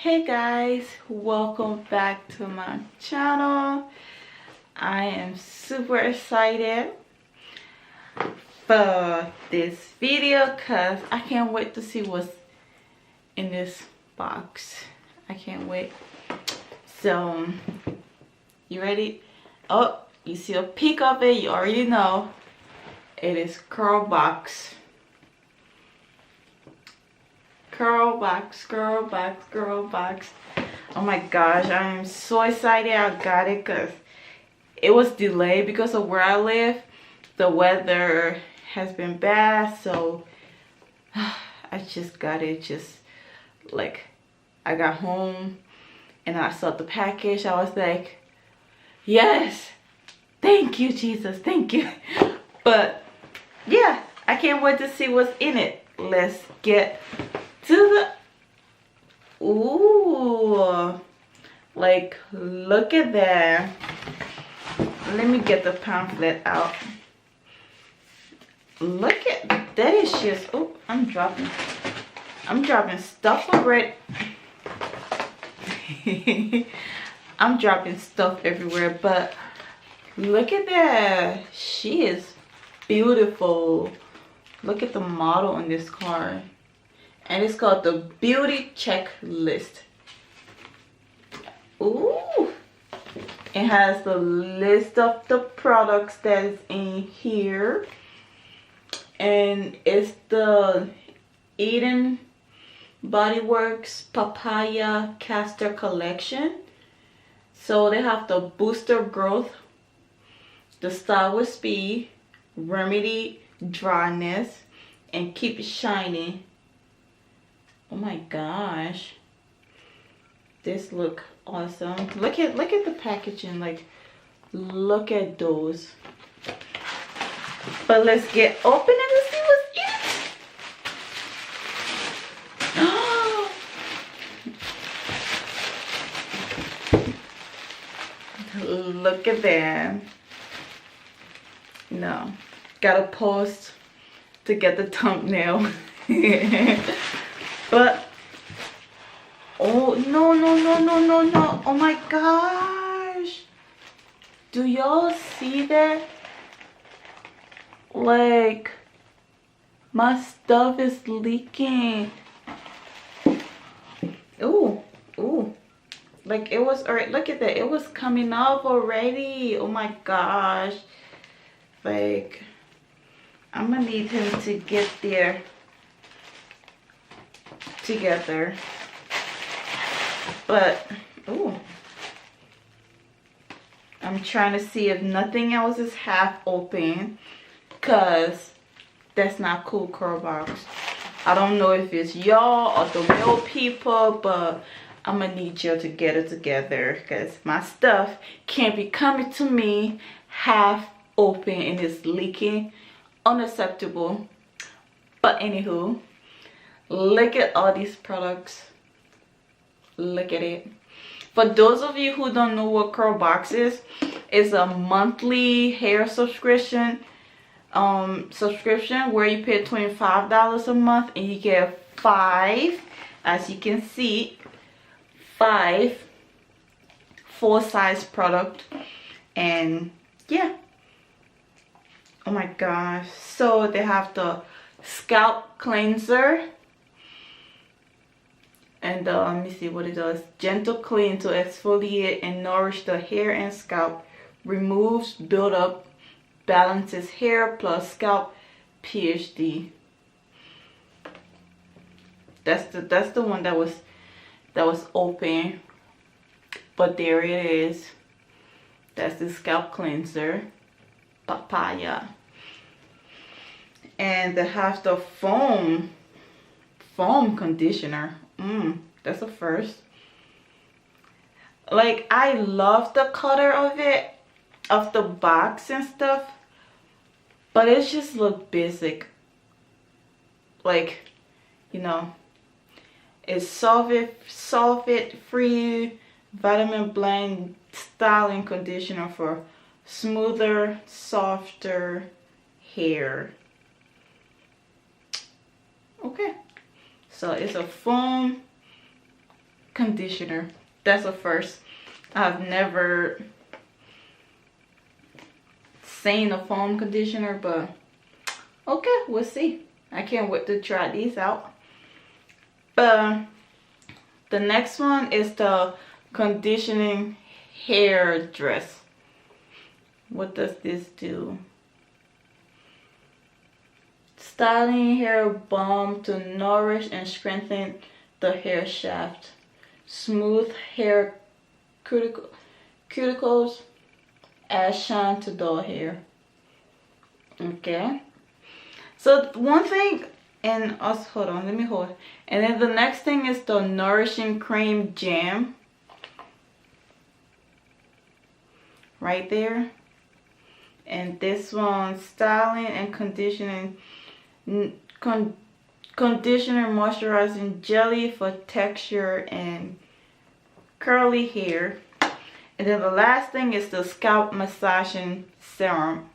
Hey guys, welcome back to my channel. I am super excited for this video because I can't wait to see what's in this box. I can't wait. So, you ready? Oh, you see a peek of it, you already know. It is CURLBOX. CURLBOX. Oh my gosh, I am so excited I got it because it was delayed because of where I live. The weather has been bad, so I just got it. Just like I got home and I saw the package, I was like, yes, thank you Jesus, thank you. But yeah, I can't wait to see what's in it. Let's get to the, ooh, like look at that. Let me get the pamphlet out. Look at that. Is just, oh, I'm dropping stuff already. I'm dropping stuff everywhere, but look at that. She is beautiful. Look at the model on this card. And it's called the Beauty Checklist. Ooh. It has the list of the products that is in here. And it's the Eden BodyWorks Papaya Castor collection. So they have the Booster Growth, the Style with Speed, Remedy Dryness, and Keep Shining. Oh my gosh, this look awesome. Look at the packaging, like look at those. But let's get open and let's see what's in it. Look at that. No, gotta post to get the thumbnail. But oh no, oh my gosh, do y'all see that? Like my stuff is leaking. Ooh, like it was already, look at that, it was coming off already. Oh my gosh, like I'm gonna need him to get there together. But ooh, I'm trying to see if nothing else is half open, because that's not cool, CURLBOX. I don't know if it's y'all or the real people, but I'm gonna need y'all to get it together because my stuff can't be coming to me half open and it's leaking. Unacceptable. But anywho, look at all these products. Look at it. For those of you who don't know what CURLBOX is, it's a monthly hair subscription where you pay $25 a month and you get 5, as you can see, 5 full-size product. And yeah, oh my gosh. So they have the scalp cleanser, and let me see what it does. Gentle clean to exfoliate and nourish the hair and scalp, removes buildup, balances hair plus scalp PhD. That's the one that was open, but there it is. That's the scalp cleanser, Papaya. And they have the foam conditioner. That's a first. Like, I love the color of it, of the box and stuff, but it just look basic. Like, you know, it's sulfate free vitamin blend styling conditioner for smoother, softer hair. Okay, so it's a foam conditioner. That's a first. I've never seen a foam conditioner, but okay, we'll see. I can't wait to try these out. The next one is the conditioning hair dress. What does this do? Styling hair balm to nourish and strengthen the hair shaft. Smooth hair cuticles, add shine to dull hair. Okay. So one thing, and also hold on, let me hold it. And then the next thing is the Nourishing Cream Jam. Right there. And this one, styling and conditioning, conditioner moisturizing jelly for texture and curly hair. And then the last thing is the scalp massaging serum.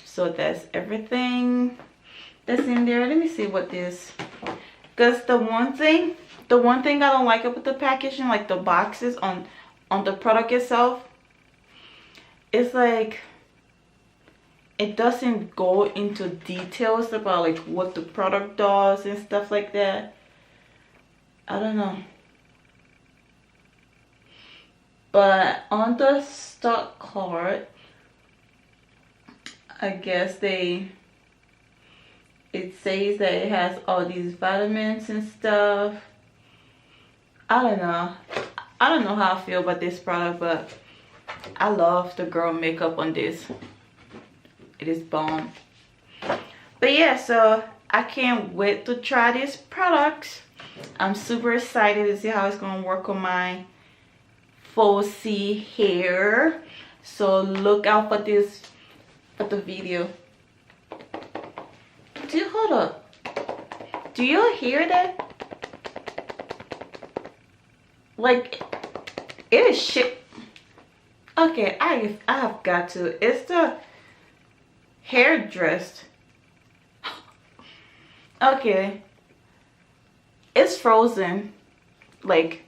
So that's everything that's in there. Let me see what this, because the one thing I don't like about the packaging, like the boxes on the product itself, it's like it doesn't go into details about like what the product does and stuff like that. I don't know. But on the stock card, I guess it says that it has all these vitamins and stuff. I don't know how I feel about this product, but I love the girl makeup on this. It is bomb. But yeah, so I can't wait to try these products. I'm super excited to see how it's gonna work on my faux hair. So look out for this, for the video. Dude, hold up. Do you hear that? Like, it is shit. Okay, I have got to. It's the hair dress. Okay. It's frozen. Like,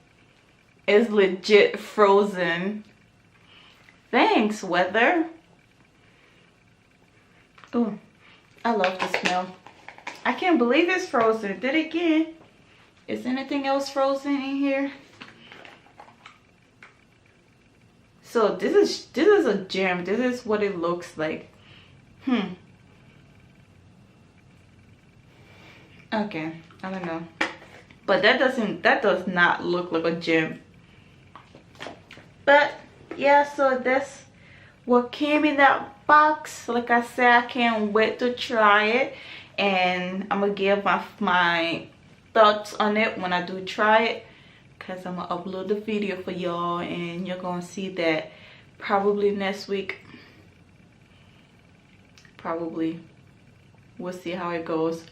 it's legit frozen. Thanks, weather. Oh, I love the smell. I can't believe it's frozen. Did it again? Is anything else frozen in here? So this is a gem. This is what it looks like. Okay, I don't know. But that does not look like a gem. But yeah, so that's what came in that box. Like I said, I can't wait to try it, and I'm gonna give my thoughts on it when I do try it, because I'm gonna upload the video for y'all, and you're gonna see that probably next week. Probably. We'll see how it goes.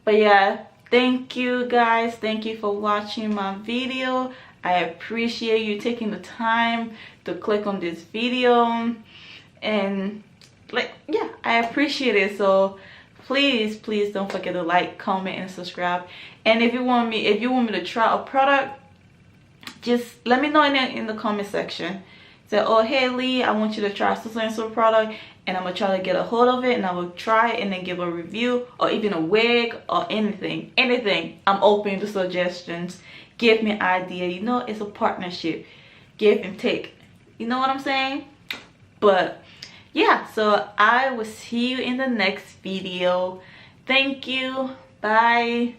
But yeah, thank you guys. Thank you for watching my video. I appreciate you taking the time to click on this video, and like, yeah, I appreciate it. So please don't forget to like, comment, and subscribe. And if you want me to try a product, just let me know in the comment section. Say, oh hey Lee, I want you to try so and so product, and I'm gonna try to get a hold of it, and I will try it and then give a review, or even a wig or anything. I'm open to suggestions. Give me an idea. You know, it's a partnership, give and take. You know what I'm saying? But yeah, so I will see you in the next video. Thank you. Bye.